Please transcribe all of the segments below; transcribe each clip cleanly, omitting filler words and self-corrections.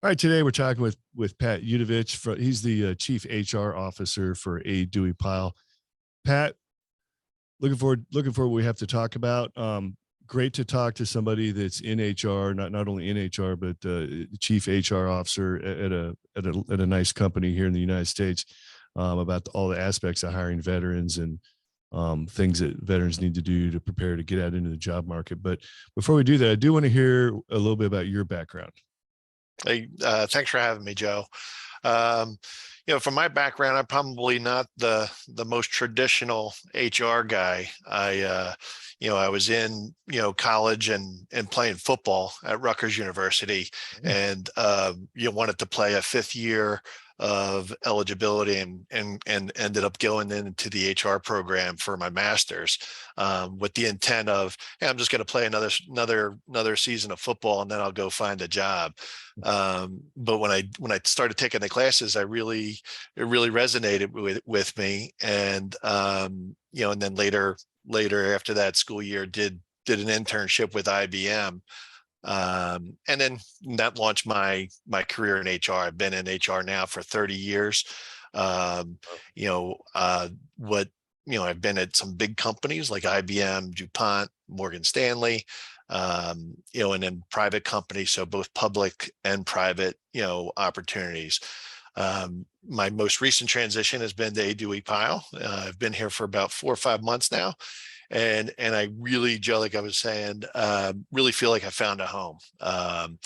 All right, today we're talking with Pat Udovich. He's the chief HR officer for Duie Pyle. Pat, looking forward what we have to talk about. Great to talk to somebody that's in HR, not only in HR but chief HR officer at a nice company here in the United States, about all the aspects of hiring veterans and things that veterans need to do to prepare to get out into the job market. But before we do that, I do want to hear a little bit about your background. Hey, thanks for having me, Joe. From my background, I'm probably not the most traditional HR guy. I was in, college and playing football at Rutgers University, and wanted to play a fifth year of eligibility and ended up going into the HR program for my master's, with the intent of, hey, I'm just going to play another season of football and then I'll go find a job. But when I started taking the classes, it really resonated with me. And, and then later after that school year, did an internship with IBM. And then that launched my career in HR. I've been in HR now for 30 years. I've been at some big companies like IBM, DuPont, Morgan Stanley, and then private companies. So both public and private, opportunities. My most recent transition has been to Duie Pyle. I've been here for about 4 or 5 months now. And I really, Joe, like I was saying, really feel like I found a home. I'm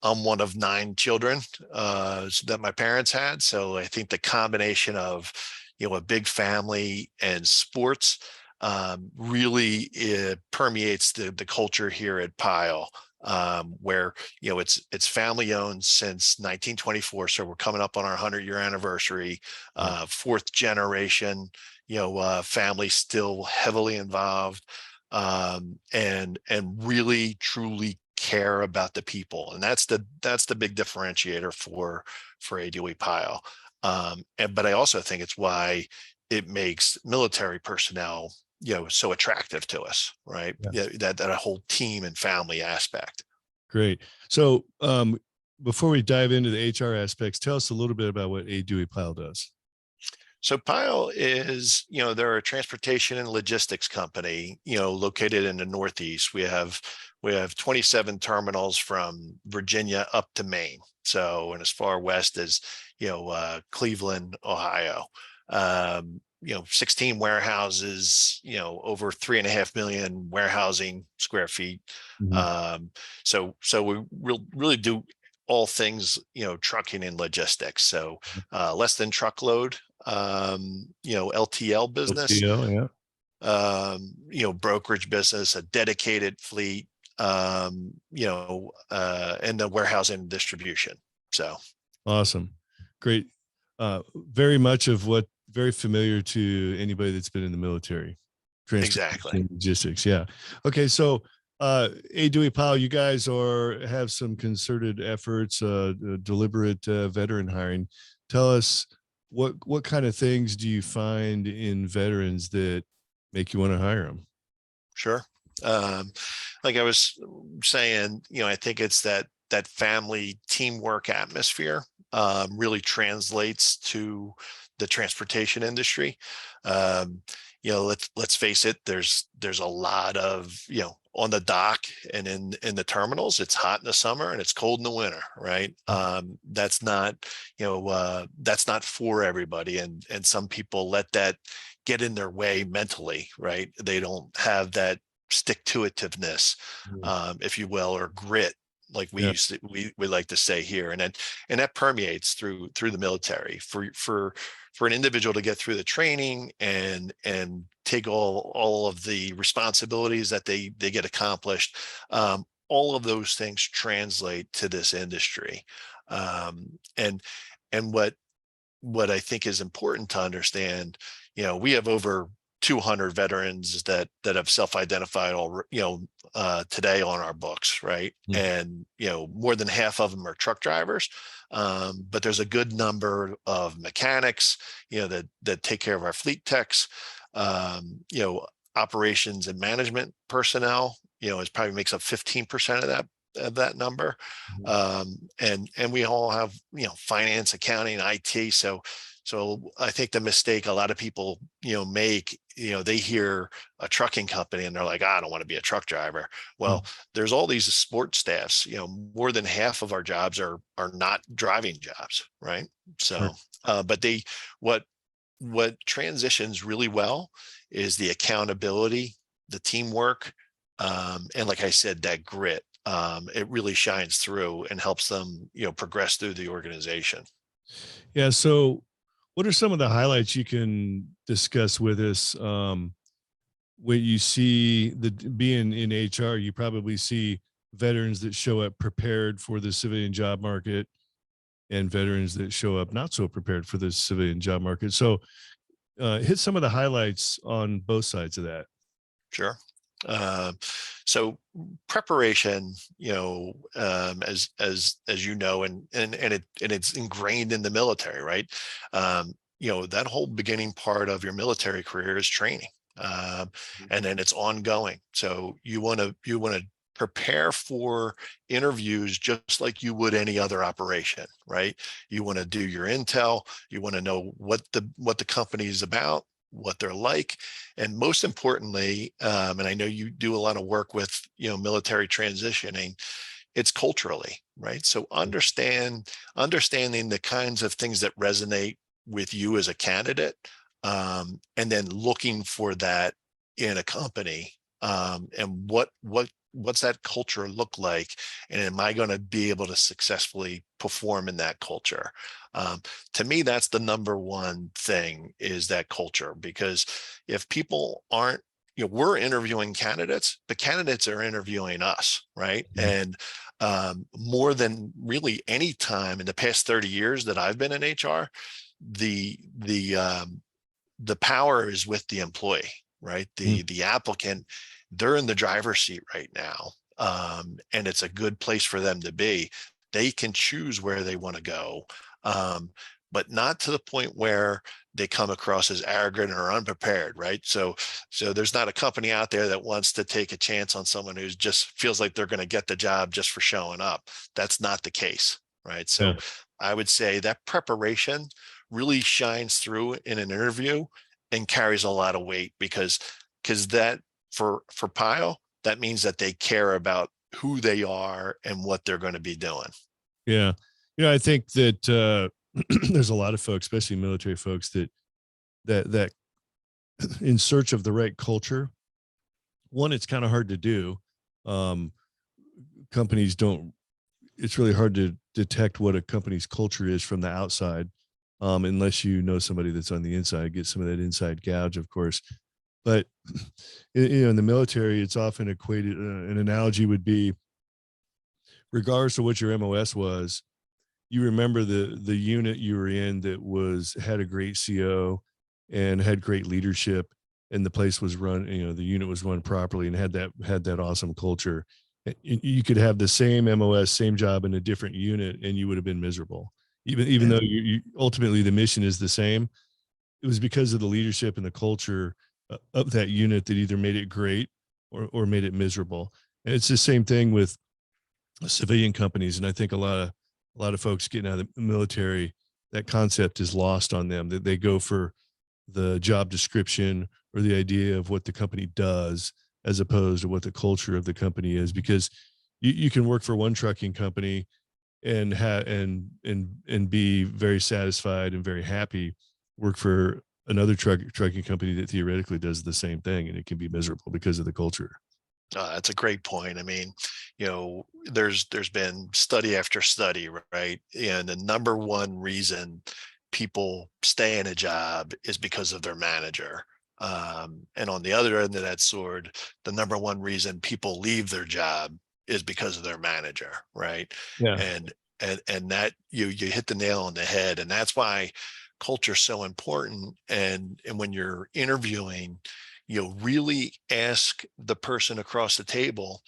one of 9 children that my parents had. So I think the combination of, a big family and sports really permeates the culture here at Pyle, where it's family owned since 1924. So we're coming up on our 100-year anniversary, 4th generation. Family still heavily involved, and really truly care about the people, and that's the big differentiator for Duie Pyle. But I also think it's why it makes military personnel so attractive to us, right? Yeah. That whole team and family aspect. Great. So before we dive into the HR aspects, tell us a little bit about what Duie Pyle does. So Pyle is, they're a transportation and logistics company, located in the Northeast. We have 27 terminals from Virginia up to Maine. So, and as far west as, Cleveland, Ohio. 16 warehouses, over 3.5 million warehousing square feet. Mm-hmm. So we really do all things, trucking and logistics. So less than truckload, LTL business, LTL, yeah. Brokerage business, a dedicated fleet, and the warehousing and distribution. So awesome. Great. Very familiar to anybody that's been in the military. Exactly. Logistics. Yeah. Okay. So, Duie Pyle, you guys have some concerted efforts, deliberate veteran hiring. Tell us what kind of things do you find in veterans that make you want to hire them? Sure. Like I was saying, I think it's that family teamwork atmosphere really translates to the transportation industry. Let's face it, there's a lot of, on the dock and in the terminals, it's hot in the summer and it's cold in the winter, right? That's not for everybody. And some people let that get in their way mentally, right? They don't have that stick-to-itiveness, if you will, or grit, like we like to say here. And that permeates through the military for an individual to get through the training and take all of the responsibilities that they get accomplished. All of those things translate to this industry. And what I think is important to understand, we have over 200 veterans that have self-identified today on our books, right? And more than half of them are truck drivers, but there's a good number of mechanics, that take care of our fleet techs, operations and management personnel, it probably makes up 15% of that number. And we all have, finance, accounting, IT. So I think the mistake a lot of people, make, they hear a trucking company and they're like, I don't want to be a truck driver. Well, there's all these support staffs, more than half of our jobs are not driving jobs. Right. Sure. So, but what transitions really well is the accountability, the teamwork, and like I said, that grit. It really shines through and helps them, progress through the organization. Yeah. So, what are some of the highlights you can discuss with us? When you see being in HR, you probably see veterans that show up prepared for the civilian job market and veterans that show up not so prepared for the civilian job market. So, hit some of the highlights on both sides of that. Sure. So preparation, as you know, and it's ingrained in the military, right? That whole beginning part of your military career is training, and then it's ongoing. So you want to prepare for interviews just like you would any other operation, right? You want to do your intel. You want to know what the company is about, what they're like, and most importantly, and I know you do a lot of work with military transitioning, it's culturally, right? So understanding the kinds of things that resonate with you as a candidate, and then looking for that in a company, and what's that culture look like, and am I going to be able to successfully perform in that culture? To me, that's the number one thing, is that culture. Because if people aren't, we're interviewing candidates, but candidates are interviewing us, right? Mhm. And more than really any time in the past 30 years that I've been in HR, the power is with the employee, right? The applicant, they're in the driver's seat right now, and it's a good place for them to be. They can choose where they want to go, but not to the point where they come across as arrogant or unprepared, right? So there's not a company out there that wants to take a chance on someone who just feels like they're going to get the job just for showing up. That's not the case, right? Yeah. So I would say that preparation really shines through in an interview and carries a lot of weight, because that, for Pyle, that means that they care about who they are and what they're going to be doing. Yeah. I think that there's a lot of folks, especially military folks, that in search of the right culture. One, it's kind of hard to do. Um, Companies don't. It's really hard to detect what a company's culture is from the outside, unless you know somebody that's on the inside. Get some of that inside gouge, of course. But in the military, it's often equated. An analogy would be, regardless of what your MOS was, you remember the unit you were in that had a great CO and had great leadership, and the place was run, the unit was run properly and had that awesome culture. You could have the same MOS, same job in a different unit, and you would have been miserable, even Yeah. though you ultimately the mission is the same. It was because of the leadership and the culture of that unit that either made it great or made it miserable. And it's the same thing with civilian companies. And I think a lot of folks getting out of the military, that concept is lost on them, that they go for the job description or the idea of what the company does as opposed to what the culture of the company is. Because you can work for one trucking company and and be very satisfied and very happy, work for another trucking company that theoretically does the same thing, and it can be miserable because of the culture. That's a great point. I mean, there's been study after study, right? And the number one reason people stay in a job is because of their manager. And on the other end of that sword, the number one reason people leave their job is because of their manager, right? Yeah. And that you hit the nail on the head, and that's why culture is so important. And when you're interviewing, really ask the person across the table,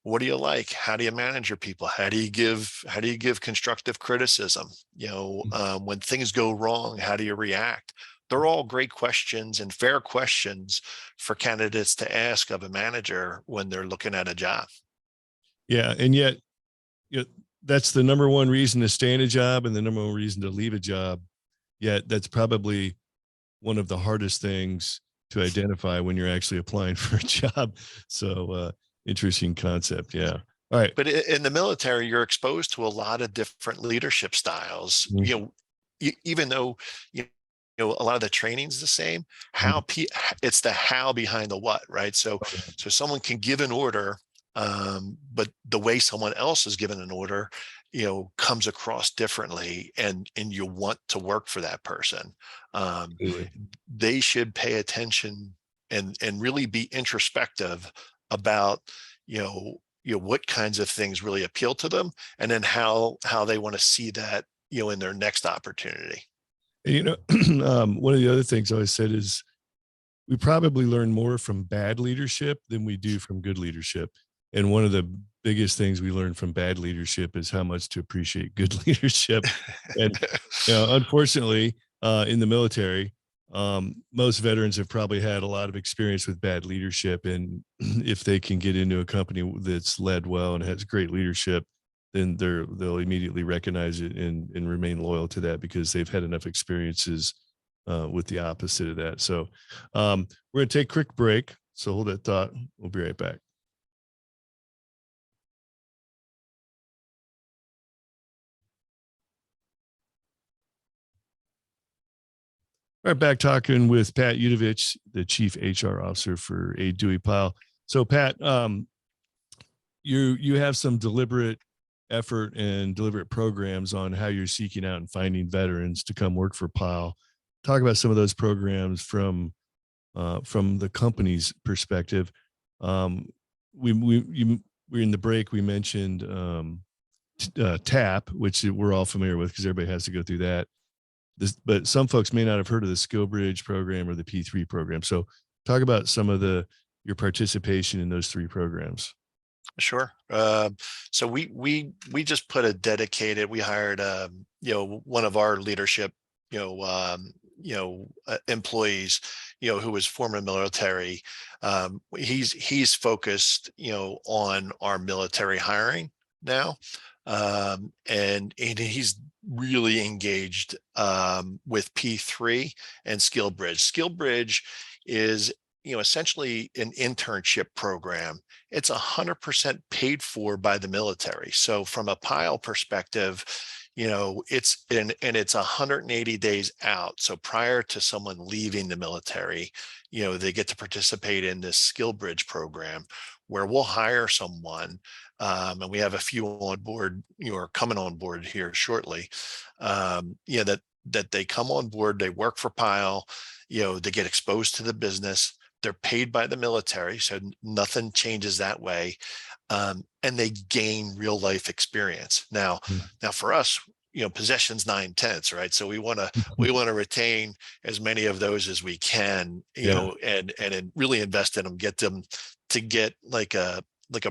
what do you like? How do you manage your people? How do you give constructive criticism? When things go wrong, how do you react? They're all great questions and fair questions for candidates to ask of a manager when they're looking at a job. Yeah. And yet, you know, that's the number one reason to stay in a job and the number one reason to leave a job. Yet that's probably one of the hardest things to identify when you're actually applying for a job. So interesting concept. Yeah. All right. But in the military, you're exposed to a lot of different leadership styles. Mhm. Even though a lot of the training's the same, Mhm. it's the how behind the what, right? So someone can give an order, but the way someone else is given an order, comes across differently, and you want to work for that person. Absolutely. They should pay attention and really be introspective about what kinds of things really appeal to them, and then how they want to see that in their next opportunity. And, one of the other things I always said is we probably learn more from bad leadership than we do from good leadership. And one of the biggest things we learn from bad leadership is how much to appreciate good leadership. And unfortunately, in the military, most veterans have probably had a lot of experience with bad leadership. And if they can get into a company that's led well and has great leadership, then they'll immediately recognize it and remain loyal to that because they've had enough experiences with the opposite of that. So we're going to take a quick break. So hold that thought. We'll be right back. All right, back talking with Pat Udovich, the Chief HR Officer for Duie Pyle. So Pat, you have some deliberate effort and deliberate programs on how you're seeking out and finding veterans to come work for Pyle. Talk about some of those programs from the company's perspective. We in the break, we mentioned TAP, which we're all familiar with because everybody has to go through that. But some folks may not have heard of the Skillbridge program or the P3 program. So talk about some of your participation in those three programs. Sure. So we just put a dedicated. We hired one of our leadership employees who was former military. He's focused on our military hiring now, and he's really engaged with P3 and Skillbridge. Skillbridge is essentially an internship program. It's 100% paid for by the military. So from a Pyle perspective, it's 180 days out. So prior to someone leaving the military, they get to participate in this Skillbridge program where we'll hire someone. And we have a few on board, are coming on board here shortly. That they come on board, they work for Pyle, they get exposed to the business. They're paid by the military, so nothing changes that way, and they gain real life experience. Now for us, possession's 9/10, right? So we want to retain as many of those as we can, and really invest in them, get them to get like a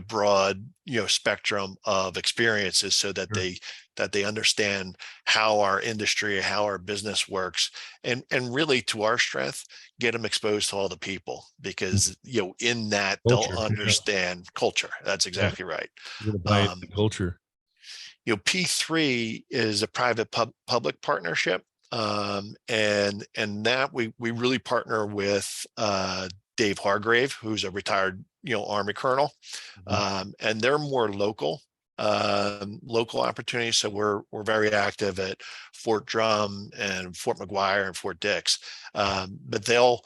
broad spectrum of experiences, so that they understand how our industry, how our business works, and really, to our strength, get them exposed to all the people, because in that Culture, they'll understand culture. That's exactly right. You're going to buy into the culture. P3 is a private public partnership, and that we really partner with Dave Hargrave, who's a retired Army colonel, and they're more local opportunities. So we're very active at Fort Drum and Fort McGuire and Fort Dix, but they'll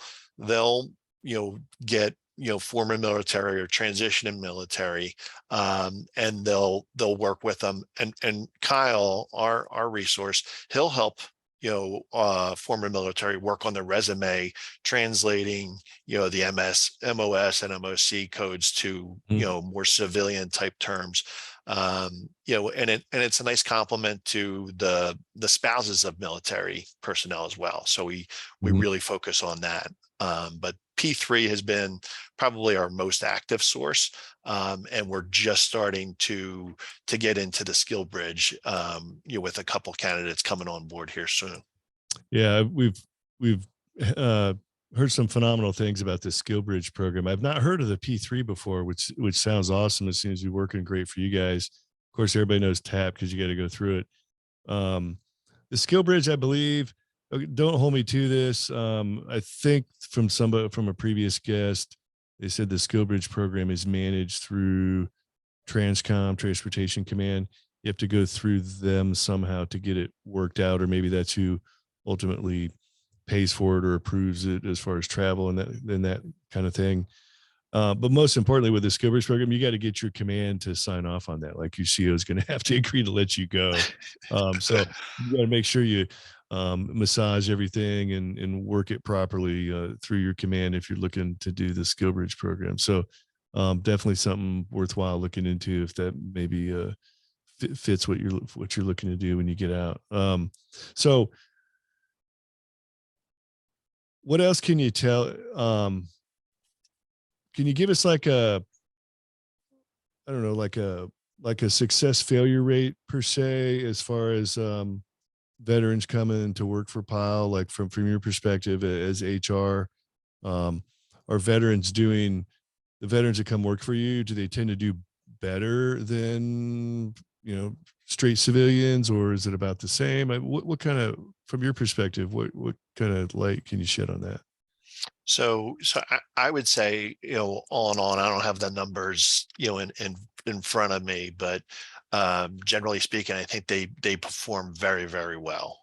get former military or transition in military, and they'll work with them. And Kyle, our resource, he'll help former military work on their resume, translating the MOS and MOC codes to more civilian type terms. And it's a nice complement to the spouses of military personnel as well. So we really focus on that. But P3 has been probably our most active source, and we're just starting to get into the Skillbridge with a couple candidates coming on board here soon. Yeah, we've heard some phenomenal things about this Skillbridge program. I've not heard of the P3 before, which sounds awesome. It seems to be working great for you guys. Of course, everybody knows TAP because you got to go through it. The Skillbridge, I believe, don't hold me to this. I think from a previous guest, they said the Skillbridge program is managed through Transcom, Transportation Command. You have to go through them somehow to get it worked out, or maybe that's who ultimately pays for it or approves it as far as travel and that kind of thing. But most importantly, with the Skillbridge program, you got to get your command to sign off on that. Like your CO is going to have to agree to let you go. So you got to make sure you massage everything and work it properly through your command if you're looking to do the Skillbridge program. So definitely something worthwhile looking into if that maybe fits what you're looking to do when you get out. So what else can you tell? Can you give us like a, I don't know, like a success failure rate per se, as far as veterans coming to work for Pyle, like from your perspective as HR? Are veterans doing, the veterans that come work for you, do they tend to do better than, straight civilians, or is it about the same? What kind of, from your perspective, what kind of light can you shed on that? So I would say, all in all, and I don't have the numbers, in front of me, but generally speaking, I think they perform very, very well.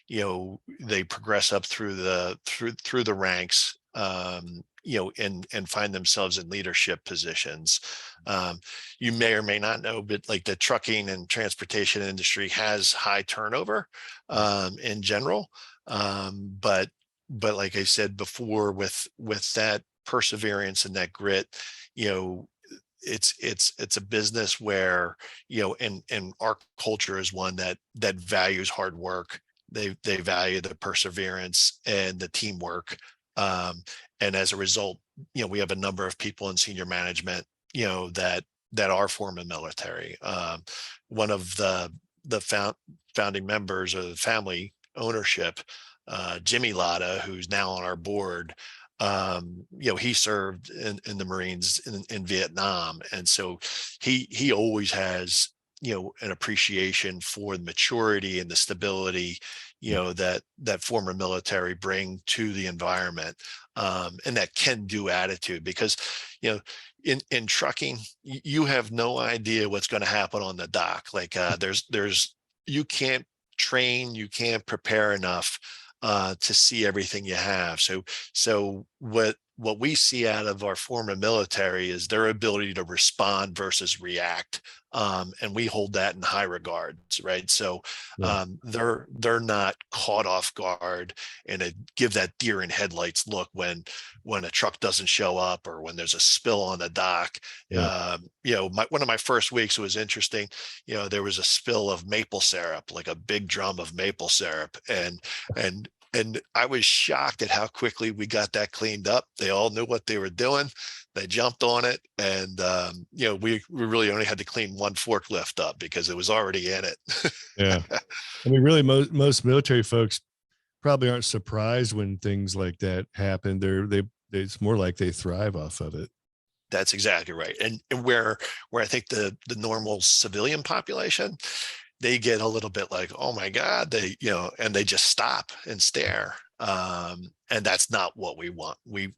They progress up through the ranks, and find themselves in leadership positions. You may or may not know, but like the trucking and transportation industry has high turnover in general. But like I said before, with that perseverance and that grit, it's a business where, and our culture is one that values hard work. They value the perseverance and the teamwork. And as a result, we have a number of people in senior management, that are former military. One of the founding members of the family ownership, Jimmy Latta, who's now on our board, he served in the Marines in Vietnam. And so he always has, an appreciation for the maturity and the stability, that former military bring to the environment, and that can-do attitude. Because, in trucking, you have no idea what's going to happen on the dock. Like you can't train, you can't prepare enough to see everything you have. So what we see out of our former military is their ability to respond versus react. And we hold that in high regards, right? So they're not caught off guard and give that deer in headlights look when a truck doesn't show up or when there's a spill on the dock. One of my first weeks was interesting. There was a spill of maple syrup, like a big drum of maple syrup, and I was shocked at how quickly we got that cleaned up. They all knew what they were doing. They jumped on it, and we really only had to clean one forklift up because it was already in it. Yeah, I mean, really, most military folks probably aren't surprised when things like that happen. It's more like they thrive off of it. That's exactly right. And where I think the normal civilian population, they get a little bit like, oh my God, and they just stop and stare. And that's not what we want. We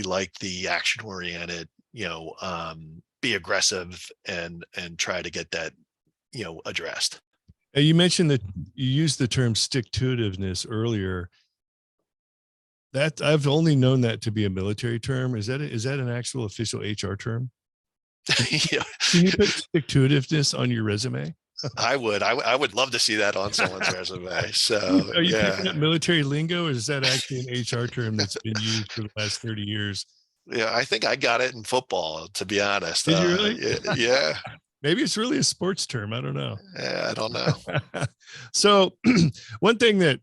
like the action oriented, be aggressive and try to get that, addressed. You mentioned that you used the term stick-to-itiveness earlier. That I've only known that to be a military term. Is that an actual official HR term? Yeah. Can you put stick-to-itiveness on your resume? I would love to see that on someone's resume. So are you picking up military lingo, or is that actually an HR term that's been used for the last 30 years? Yeah, I think I got it in football, to be honest. Did you really? Yeah. Maybe it's really a sports term. I don't know. Yeah, I don't know. So one thing that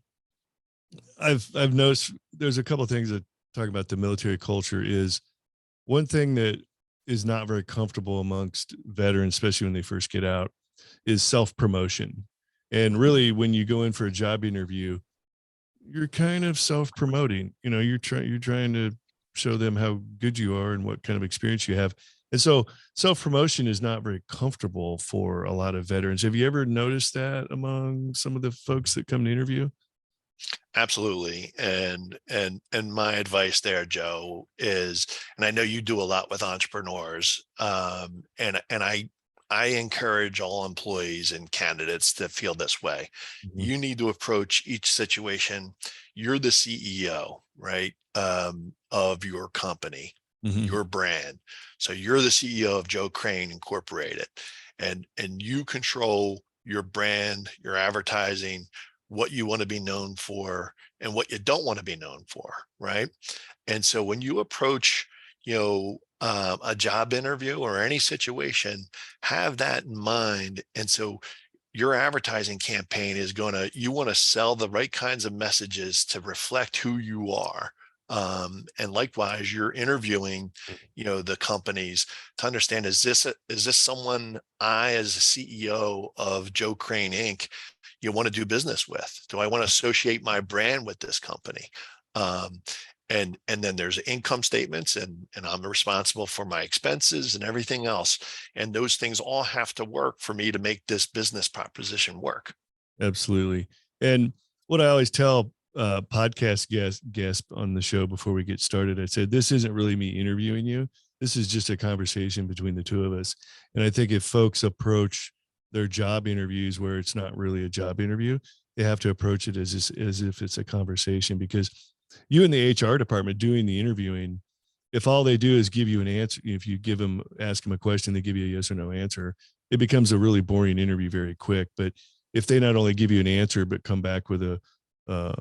I've noticed, there's a couple of things that talk about the military culture. Is one thing that is not very comfortable amongst veterans, especially when they first get out, is self-promotion. And really, when you go in for a job interview, you're kind of self-promoting. You're trying to show them how good you are and what kind of experience you have. And so self-promotion is not very comfortable for a lot of veterans. Have you ever noticed that among some of the folks that come to interview? Absolutely. And my advice there, Joe, is, and I know you do a lot with entrepreneurs, and I encourage all employees and candidates to feel this way. Mhm. You need to approach each situation. You're the CEO, right? Of your company, Mhm. your brand. So you're the CEO of Joe Crane Incorporated, and you control your brand, your advertising, what you want to be known for and what you don't want to be known for, right? And so when you approach, a job interview or any situation, have that in mind. And so your advertising campaign is you want to sell the right kinds of messages to reflect who you are. And likewise, you're interviewing, the companies to understand, is this someone I, as a CEO of Joe Crane Inc., you want to do business with? Do I want to associate my brand with this company? Um, and then there's income statements, and I'm responsible for my expenses and everything else. And those things all have to work for me to make this business proposition work. Absolutely. And what I always tell podcast guests on the show before we get started, I said, this isn't really me interviewing you. This is just a conversation between the two of us. And I think if folks approach their job interviews where it's not really a job interview, they have to approach it as if it's a conversation, because you in the HR department doing the interviewing, if all they do is give you an answer, if you ask them a question, they give you a yes or no answer, it becomes a really boring interview very quick. But if they not only give you an answer but come back with uh,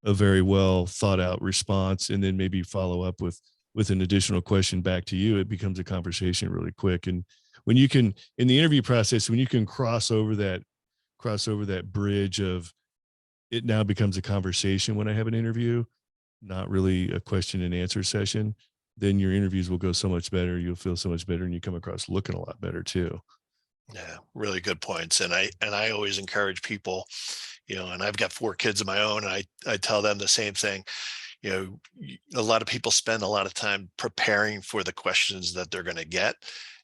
a very well thought out response, and then maybe follow up with an additional question back to you, it becomes a conversation really quick. And when you can, in the interview process, when you can cross over that bridge of, it now becomes a conversation when I have an interview, not really a question and answer session, then your interviews will go so much better. You'll feel so much better, and you come across looking a lot better too. Yeah, really good points. And I always encourage people, and I've got 4 kids of my own, and I tell them the same thing. A lot of people spend a lot of time preparing for the questions that they're going to get.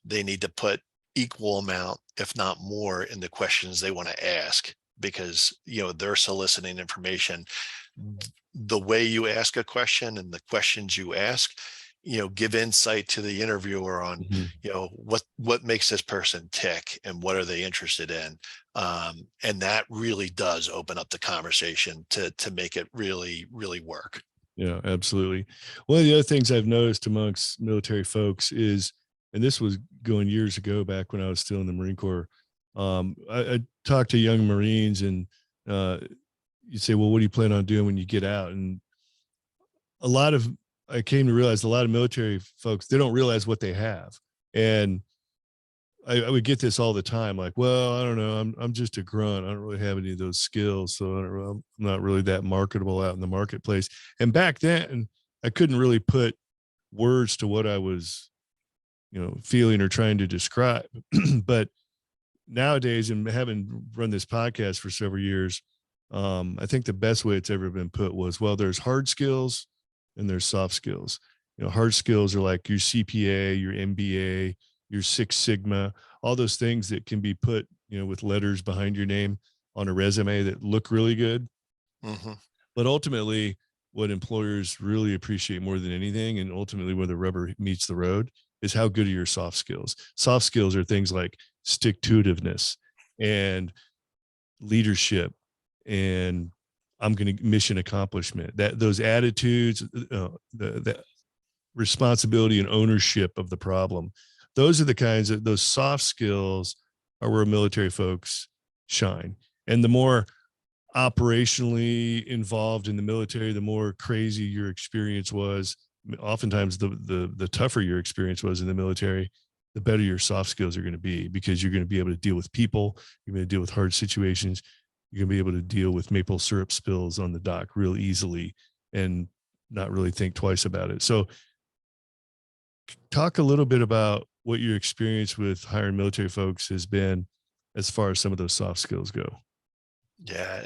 They need to put equal amount, if not more, in the questions they want to ask, because they're soliciting information. The way you ask a question and the questions you ask, give insight to the interviewer on, Mhm. what makes this person tick and what are they interested in. And that really does open up the conversation to make it really, really work. Yeah, absolutely. One of the other things I've noticed amongst military folks is, and this was going years ago, back when I was still in the Marine Corps. I talked to young Marines, and uh, you say, "Well, what do you plan on doing when you get out?" And a lot of I came to realize a lot of military folks, they don't realize what they have. And I would get this all the time, like, well, I don't know, I'm just a grunt. I don't really have any of those skills, so I'm not really that marketable out in the marketplace. And back then, I couldn't really put words to what I was, feeling or trying to describe. But nowadays, and having run this podcast for several years, I think the best way it's ever been put was, well, there's hard skills and there's soft skills. Hard skills are like your CPA, your MBA, your Six Sigma, all those things that can be put, with letters behind your name on a resume that look really good. Hmm. But ultimately, what employers really appreciate more than anything, and ultimately where the rubber meets the road, is how good are your soft skills. Soft skills are things like stick to itiveness and leadership, and I'm going to mission accomplishment, that those attitudes, the responsibility and ownership of the problem. Those are the kinds of, those soft skills are where military folks shine. And the more operationally involved in the military, the more crazy your experience was, oftentimes the tougher your experience was in the military, the better your soft skills are going to be, because you're going to be able to deal with people, you're going to deal with hard situations, you're going to be able to deal with maple syrup spills on the dock real easily and not really think twice about it. So talk a little bit about what your experience with hiring military folks has been as far as some of those soft skills go. Yeah,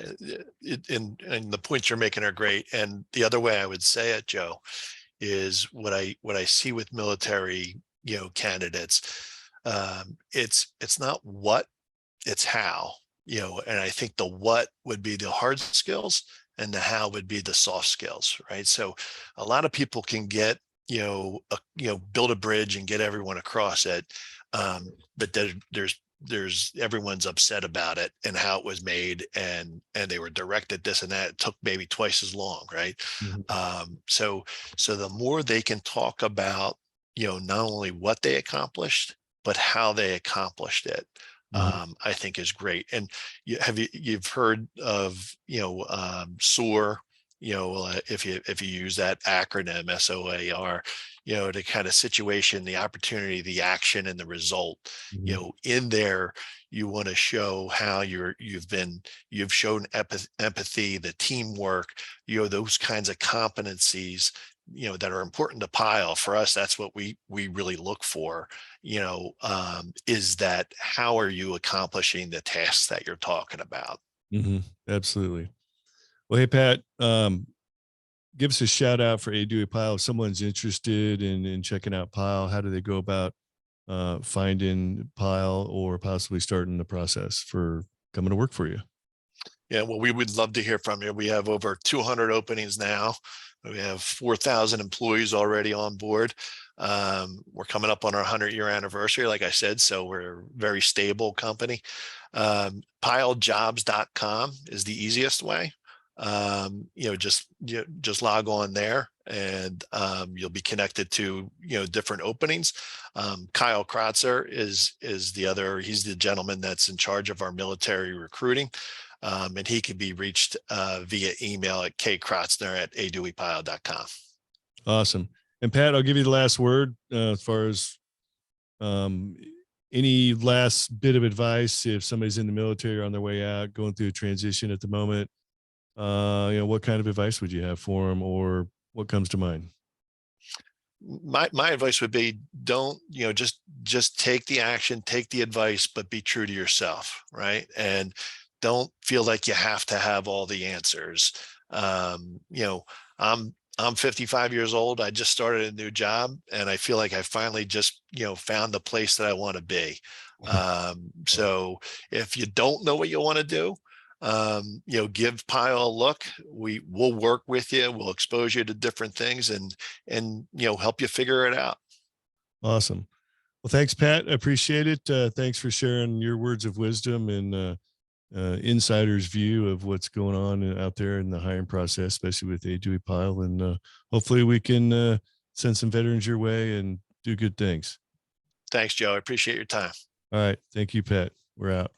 and the points you're making are great. And the other way I would say it, Joe, is what I see with military, candidates. It's not what, it's how, and I think the what would be the hard skills and the how would be the soft skills, right? So a lot of people can get, build a bridge and get everyone across it. But there's everyone's upset about it and how it was made, and they were directed this and that. It took maybe twice as long, right? Mhm. So the more they can talk about, not only what they accomplished, but how they accomplished it, Mhm. I think is great. And you've heard of, SOAR, if you use that acronym SOAR, the kind of situation, the opportunity, the action, and the result, Mhm. in there, you want to show how you've shown empathy, the teamwork, those kinds of competencies, that are important to Pyle. For us, that's what we really look for, is that how are you accomplishing the tasks that you're talking about? Mhm. Absolutely. Well, hey, Pat, give us a shout out for a Duie Pyle. If someone's interested in checking out Pyle, how do they go about finding Pyle or possibly starting the process for coming to work for you? Yeah, well, we would love to hear from you. We have over 200 openings now. We have 4,000 employees already on board. We're coming up on our 100-year anniversary, like I said, so we're a very stable company. Pilejobs.com is the easiest way. Just log on there, and you'll be connected to, different openings. Kyle Kratzer is the other. He's the gentleman that's in charge of our military recruiting. And he can be reached via email at kkratzner@aduiepile.com. Awesome. And Pat, I'll give you the last word as far as um, any last bit of advice if somebody's in the military or on their way out, going through a transition at the moment. What kind of advice would you have for them, or what comes to mind? My advice would be, don't, just take the action, take the advice, but be true to yourself, right? And don't feel like you have to have all the answers. Um, you know, I'm 55 years old. I just started a new job, and I feel like I finally just, found the place that I want to be. So if you don't know what you want to do, give Pile a look. We'll work with you. We'll expose you to different things, and help you figure it out. Awesome. Well, thanks, Pat. I appreciate it. Thanks for sharing your words of wisdom and insider's view of what's going on out there in the hiring process, especially with a Duie Pyle. And hopefully we can send some veterans your way and do good things. Thanks, Joe. I appreciate your time. All right. Thank you, Pat. We're out.